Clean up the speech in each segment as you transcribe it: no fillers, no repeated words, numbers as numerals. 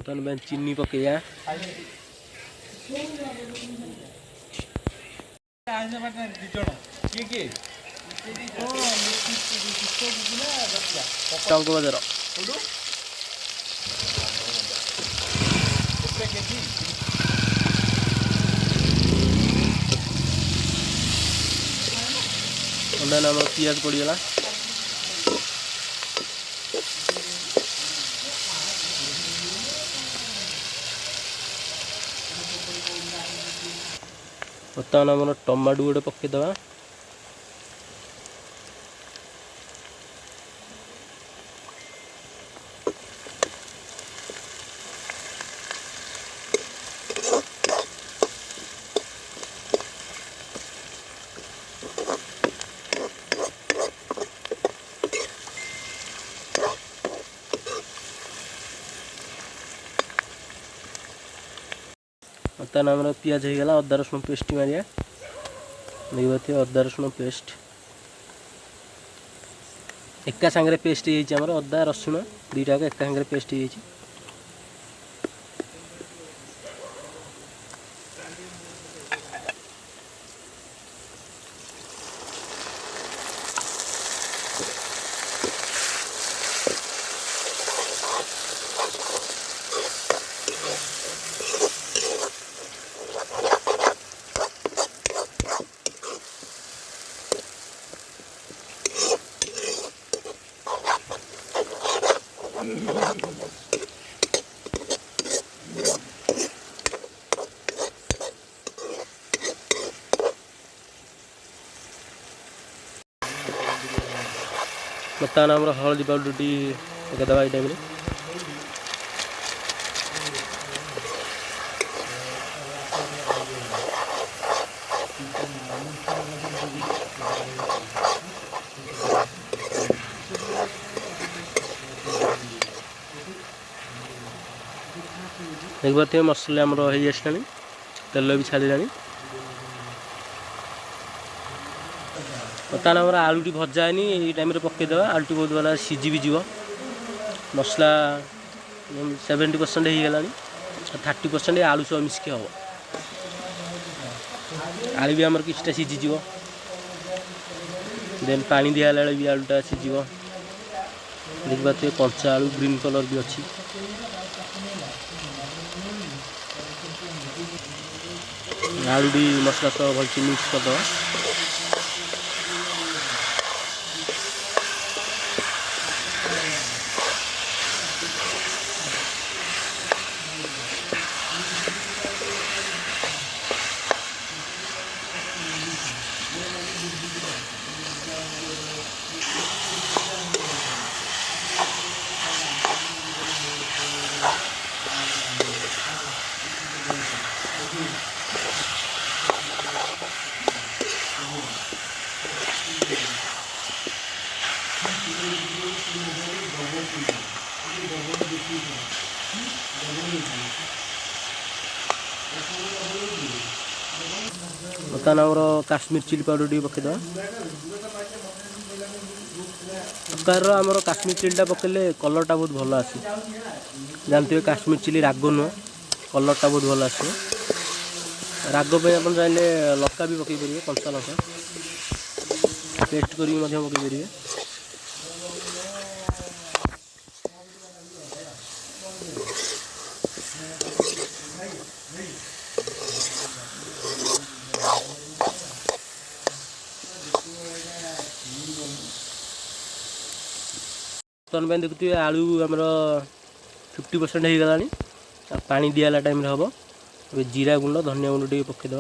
बर्तमान चीनी पकईया टंक बजार नाम पियाज पड़गला बर्तमान आम टमाटो गोटे पकईदे बर्तमान आम पियाज होगला अदा रसुण पेस्ट मारिया देखिए अदा रसुण पेस्ट एका सांगे पेस्ट होमर अदा रसुण दुईटा एका सांगे पेस्ट हो बर्तमान आम हलदी पाउडर टी पकईदे ये टाइम देख पारे मसला आमर हो आसला तेल भी छाड़ा बर्तमान आम आलूटी भजा है ये टाइम पकईदे आलूटी बहुत भला सीझी भी जीव मसला 70% होगला 30% आलू सब मिसिक हम आलू भी आमर किछटा सीझीज देन पानी दिहला भी आलूटा सीझ देख पारे कंचा आलू ग्रीन कलर भी अच्छी आलू भी मसला सब भल मिक्स करदे बर्तमान आमर काश्मीर चिली पाउडर टी पकईदे प्रकार आमर काश्मीर चिलीटा पकड़े कलरटा बहुत भल आसे जानते काश्मीर चिली राग नुह कलरटा बहुत भल आसे राग पे आप चाहिए लंका भी पकई पारे कंचा लंका पेस्ट कर पकई पारे बर्तमान देखुए आलू आमर 50% होगला पानी दिला टाइम हम जीरा गुंड धनिया गुंड टे पकईदे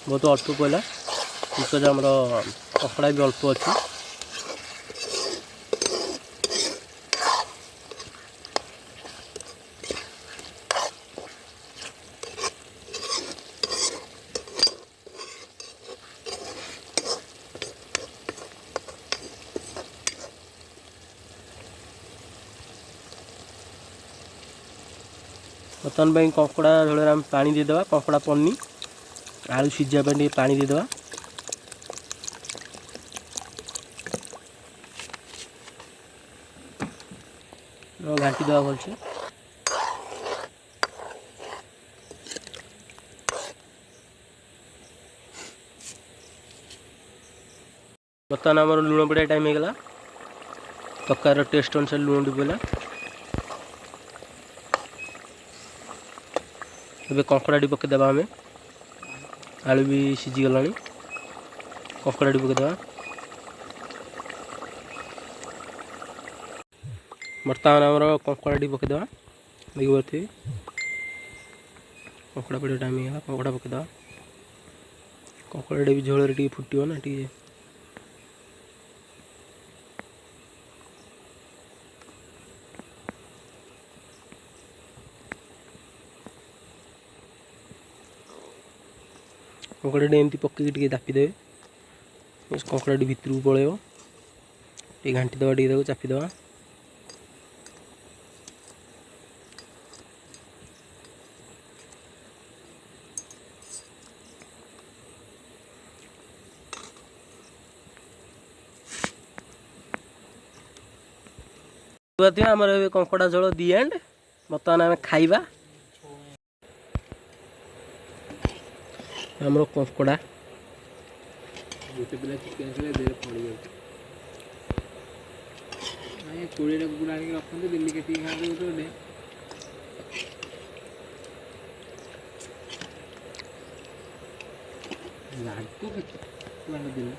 बहुत अल्प पड़ा बिकज आमर कपड़ा भी अल्प अच्छी बर्तमान कंकड़ा झोल आम पानी देदेवा कंकड़ा पन्नी आलू सीझापी पानी देदेवा घाटी देवा भलसे बर्तमान आम लुण पड़िया टाइम होगा तकार टेस्ट अनुसार लुण टी पड़ा ए कंकड़ा पकईदेवा आम आलू भी सीझीगला कंकड़ा पकईदेवा बर्तमान आमर कंकड़ा पकईदेवा देखिए थे कंकड़ा पड़े टाइम होगा कंकड़ा पकईदेवा कंकड़ा भी झोल फुटो ना टी कंकड़ा एमती पकईकि चापिदे कंकड़ा भितर को पलैब टे घाटी दवा टे चापिदवा आमर कंकड़ा झोल दी एंड बर्तमान आम खाइबा आमर कंकड़ा गोटे पिला चिकेन खेले देर पड़ जाए 20 कुकुड़ा आनिक रखते दिल्ली केटी खाते गोटे गोटे लागो के दिल्ली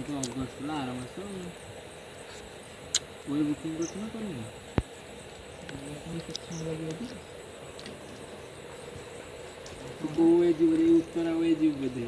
तो अगस्त आर मास बुकिंग कर उत्तरा बोधे